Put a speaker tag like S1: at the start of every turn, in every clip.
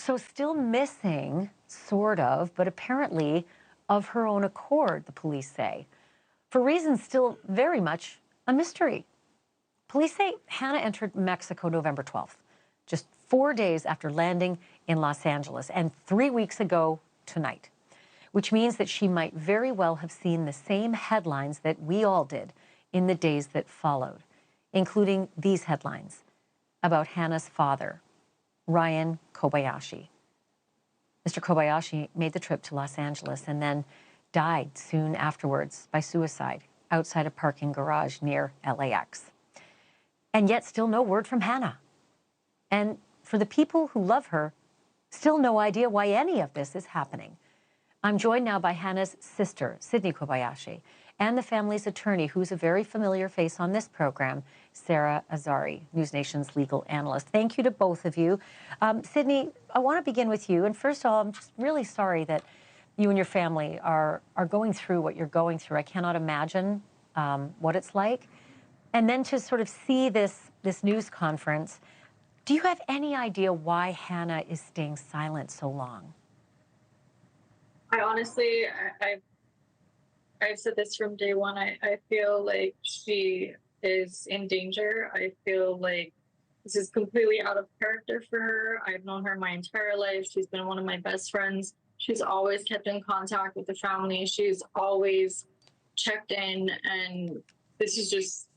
S1: So still missing, sort of, but apparently of her own accord, the police say, for reasons still very much a mystery. Police say Hannah entered Mexico November 12th, just 4 days after landing in Los Angeles, and 3 weeks ago tonight, which means that she might very well have seen the same headlines that we all did in the days that followed, including these headlines about Hannah's father, Ryan Kobayashi. Mr. Kobayashi made the trip to Los Angeles and then died soon afterwards by suicide outside a parking garage near LAX. And yet still no word from Hannah. And for the people who love her, still no idea why any of this is happening. I'm joined now by Hannah's sister, Sydni Kobayashi, and the family's attorney, who's a very familiar face on this program, Sara Azari, NewsNation's legal analyst. Thank you to both of you. Sydni, I want to begin with you. And first of all, I'm just really sorry that you and your family are going through what you're going through. I cannot imagine what it's like. And then to sort of see this news conference, do you have any idea why Hannah is staying silent so long?
S2: I honestly, I've said this from day one. I feel like she is in danger. I feel like this is completely out of character for her. I've known her my entire life. She's been one of my best friends. She's always kept in contact with the family. She's always checked in, and this is just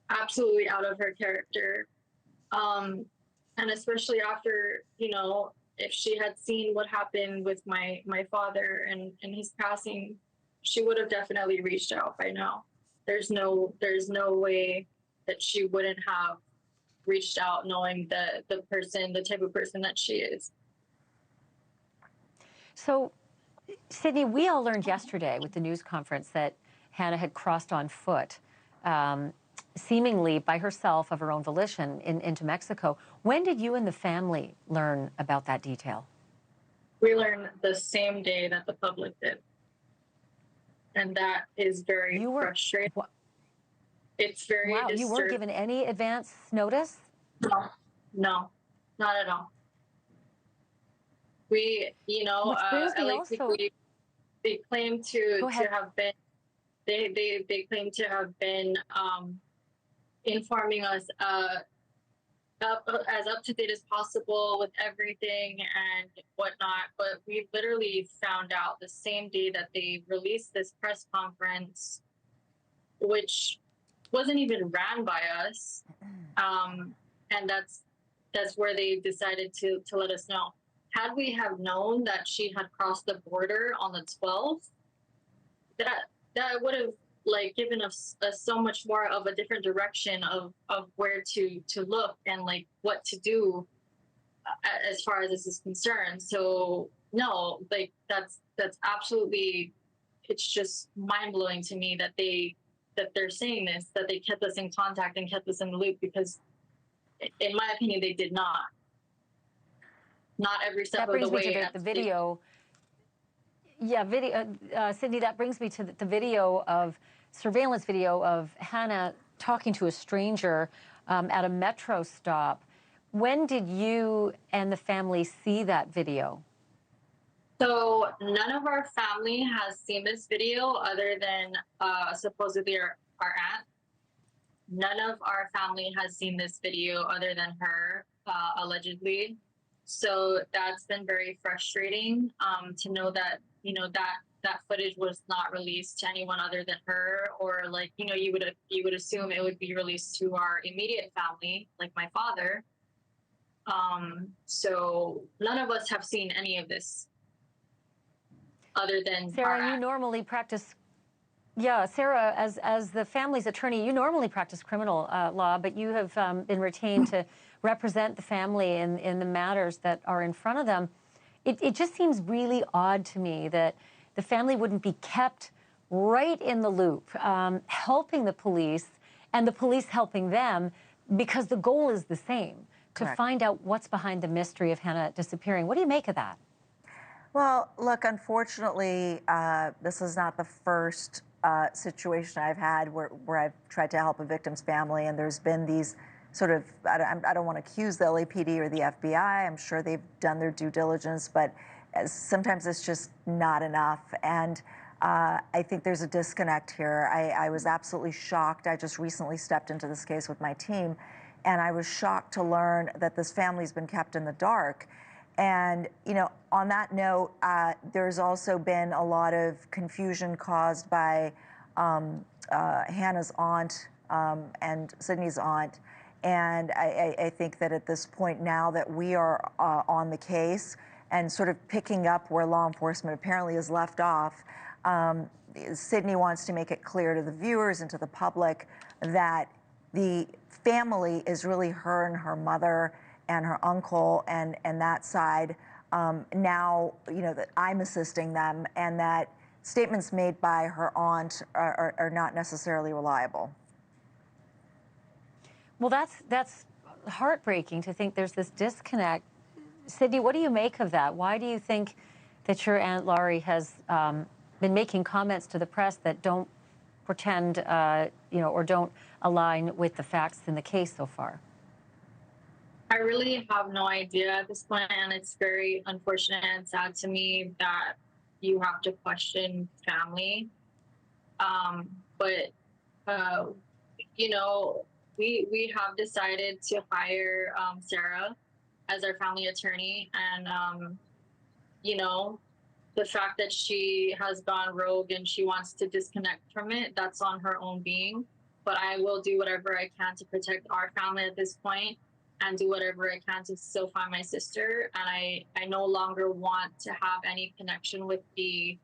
S2: absolutely out of her character. And especially after, if she had seen what happened with my father and his passing, she would have definitely reached out by now. There's no way that she wouldn't have reached out, knowing the type of person that she is.
S1: So, Sydni, we all learned yesterday with the news conference that Hannah had crossed on foot, seemingly by herself of her own volition into Mexico. When did you and the family learn about that detail?
S2: We learned the same day that the public did. And that is very frustrating. It's very disturbing.
S1: You weren't given any advance notice?
S2: No, not at all. We, they claim to have been, they claim to have been informing us as up to date as possible with everything and whatnot, but we literally found out the same day that they released this press conference, which wasn't even ran by us, and that's where they decided to let us know. Had we have known that she had crossed the border on the 12th, that would have given us so much more of a different direction of where to look and what to do as far as this is concerned. So no, that's absolutely, it's just mind-blowing to me that they're saying this, that they kept us in contact and kept us in the loop, because in my opinion they did not every step of the way.
S1: That brings me to the video. Yeah, Sydni, that brings me to the video of surveillance video of Hannah talking to a stranger at a metro stop. When did you and the family see that video?
S2: So none of our family has seen this video other than supposedly our aunt. None of our family has seen this video other than her, allegedly. So that's been very frustrating to know that, that footage was not released to anyone other than her, or you would assume it would be released to our immediate family, like my father. So none of us have seen any of this other than
S1: Sara, you normally practice. Yeah, Sara, as the family's attorney, you normally practice criminal law, but you have been retained to represent the family in the matters that are in front of them. It just seems really odd to me that the family wouldn't be kept right in the loop, helping the police and the police helping them, because the goal is the same, to find out what's behind the mystery of Hannah disappearing. What do you make of that?
S3: Well, look, unfortunately, this is not the first situation I've had where I've tried to help a victim's family, and there's been these sort of, I don't want to accuse the LAPD or the FBI. I'm sure they've done their due diligence, but sometimes it's just not enough. And I think there's a disconnect here. I was absolutely shocked. I just recently stepped into this case with my team, and I was shocked to learn that this family's been kept in the dark. And, on that note, there's also been a lot of confusion caused by Hannah's aunt and Sydney's aunt. And I think that at this point now that we are on the case and sort of picking up where law enforcement apparently has left off, Sydney wants to make it clear to the viewers and to the public that the family is really her and her mother and her uncle and that side. Now, that I'm assisting them, and that statements made by her aunt are not necessarily reliable.
S1: Well, that's heartbreaking to think there's this disconnect. Sydney, what do you make of that? Why do you think that your Aunt Laurie has been making comments to the press that don't pretend, or don't align with the facts in the case so far?
S2: I really have no idea at this point, and it's very unfortunate and sad to me that you have to question family. But we have decided to hire Sara as our family attorney, and the fact that she has gone rogue and she wants to disconnect from it, that's on her own being. But I will do whatever I can to protect our family at this point, and do whatever I can to still find my sister. And I no longer want to have any connection with the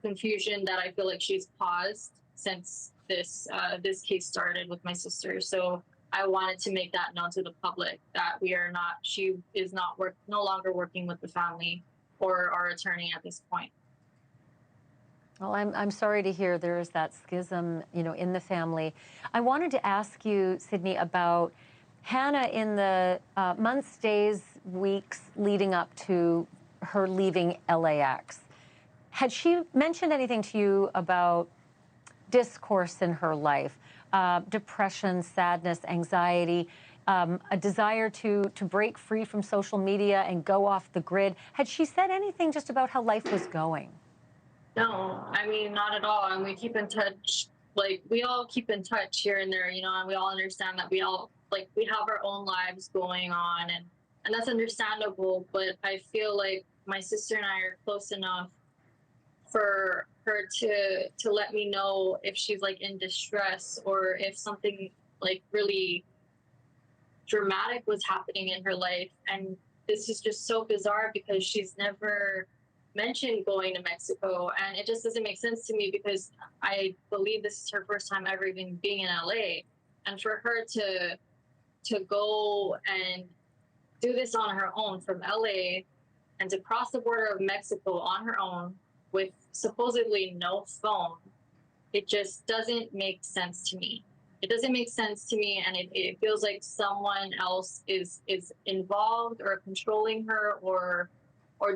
S2: confusion that I feel like she's caused since this case started with my sister. So I wanted to make that known to the public that she is no longer working with the family or our attorney at this point.
S1: Well, I'm sorry to hear there is that schism, in the family. I wanted to ask you, Sydney, about Hannah in the months, days, weeks leading up to her leaving LAX. Had she mentioned anything to you about discourse in her life, depression, sadness, anxiety, a desire to break free from social media and go off the grid? Had she said anything just about how life was going?
S2: No, not at all. And we keep in touch. Like, we all keep in touch here and there, and we all understand that we have our own lives going on, and that's understandable. But I feel like my sister and I are close enough for her to let me know if she's in distress, or if something really dramatic was happening in her life. And this is just so bizarre because she's never mentioned going to Mexico, and it just doesn't make sense to me because I believe this is her first time ever even being in LA, and for her to go and do this on her own from LA and to cross the border of Mexico on her own with supposedly no phone, it just doesn't make sense to me. It doesn't make sense to me, and it feels like someone else is involved or controlling her or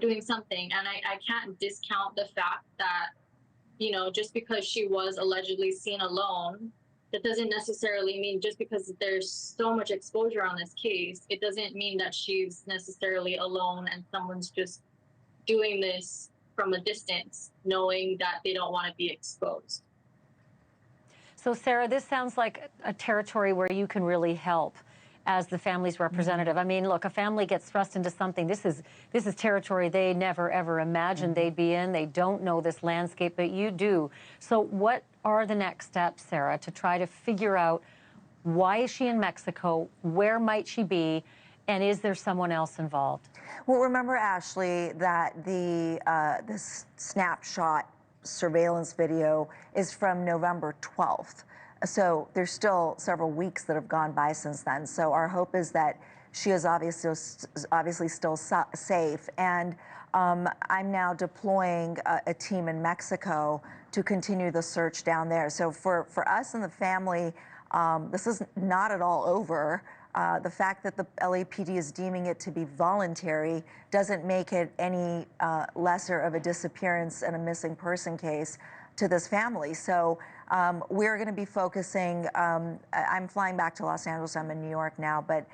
S2: doing something. And I can't discount the fact that, just because she was allegedly seen alone, that doesn't necessarily mean, just because there's so much exposure on this case, it doesn't mean that she's necessarily alone and someone's just doing this from a distance, knowing that they don't want to be exposed.
S1: So, Sara, this sounds like a territory where you can really help as the family's representative. Look, a family gets thrust into something. This is territory they never, ever imagined they'd be in. They don't know this landscape, but you do. So what are the next steps, Sara, to try to figure out why is she in Mexico, where might she be, and is there someone else involved?
S3: Well, remember, Ashleigh, that this snapshot surveillance video is from November 12th. So there's still several weeks that have gone by since then. So our hope is that she is obviously still safe. And I'm now deploying a team in Mexico to continue the search down there. So for us and the family, this is not at all over. The fact that the LAPD is deeming it to be voluntary doesn't make it any lesser of a disappearance and a missing person case to this family. So We're going to be focusing, I'm flying back to Los Angeles, I'm in New York now, but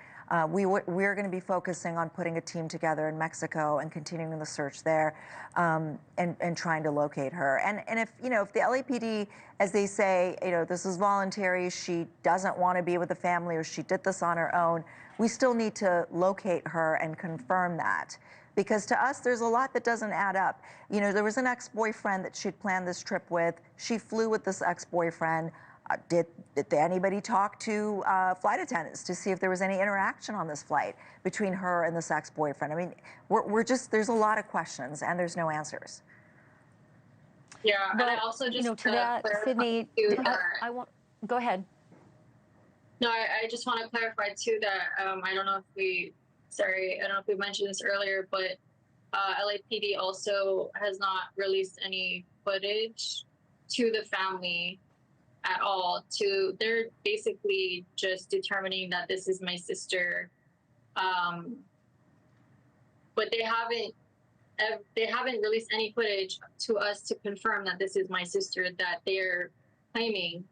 S3: we're going to be focusing on putting a team together in Mexico and continuing the search there, and trying to locate her. And if, if the LAPD, as they say, this is voluntary, she doesn't want to be with the family, or she did this on her own, we still need to locate her and confirm that. Because to us, there's a lot that doesn't add up. There was an ex-boyfriend that she'd planned this trip with. She flew with this ex-boyfriend. Did anybody talk to flight attendants to see if there was any interaction on this flight between her and this ex-boyfriend? I mean, there's a lot of questions and there's no answers.
S2: Yeah,
S1: but,
S2: and I also just
S1: to that, Sydney, I want, go ahead.
S2: No, I just want to clarify too that I don't know if we mentioned this earlier, but LAPD also has not released any footage to the family at all. They're basically just determining that this is my sister, but they haven't released any footage to us to confirm that this is my sister that they're claiming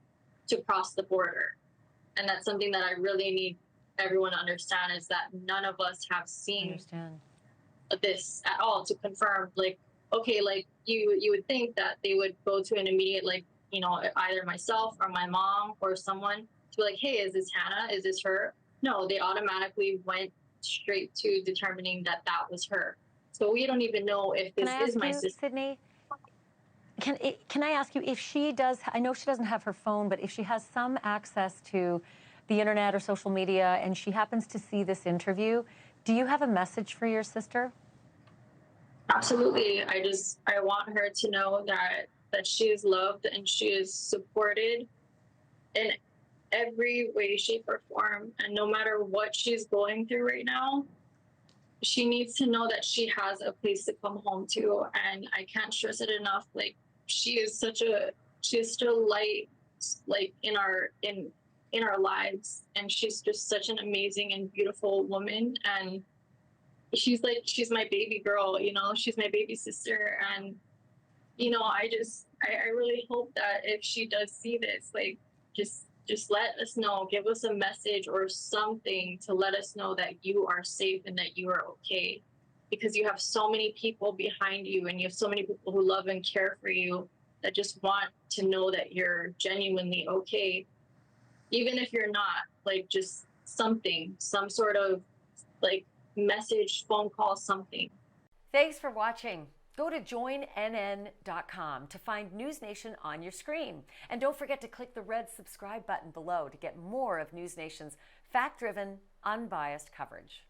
S2: to cross the border. And that's something that I really need everyone to understand, is that none of us have seen this at all to confirm. Like, okay, like you would think that they would go to an immediate, like, either myself or my mom or someone to be like, hey, is this Hannah? Is this her? No, they automatically went straight to determining that that was her. So we don't even know if this is my sister.
S1: Sydney, can I ask you if she does, I know she doesn't have her phone, but if she has some access to the internet or social media and she happens to see this interview, do you have a message for your sister?
S2: Absolutely. I want her to know that she is loved and she is supported in every way, shape, or form. And no matter what she's going through right now, she needs to know that she has a place to come home to. And I can't stress it enough. Like, she is such a light, like, in our lives. And she's just such an amazing and beautiful woman. And she's my baby girl, she's my baby sister. And, I really hope that if she does see this, like, just let us know, give us a message or something to let us know that you are safe and that you are okay. Because you have so many people behind you and you have so many people who love and care for you that just want to know that you're genuinely okay. Even if you're not, like, just something, some sort of, like, message, phone call, something.
S4: Thanks for watching. Go to joinnn.com to find NewsNation on your screen. And don't forget to click the red subscribe button below to get more of NewsNation's fact-driven, unbiased coverage.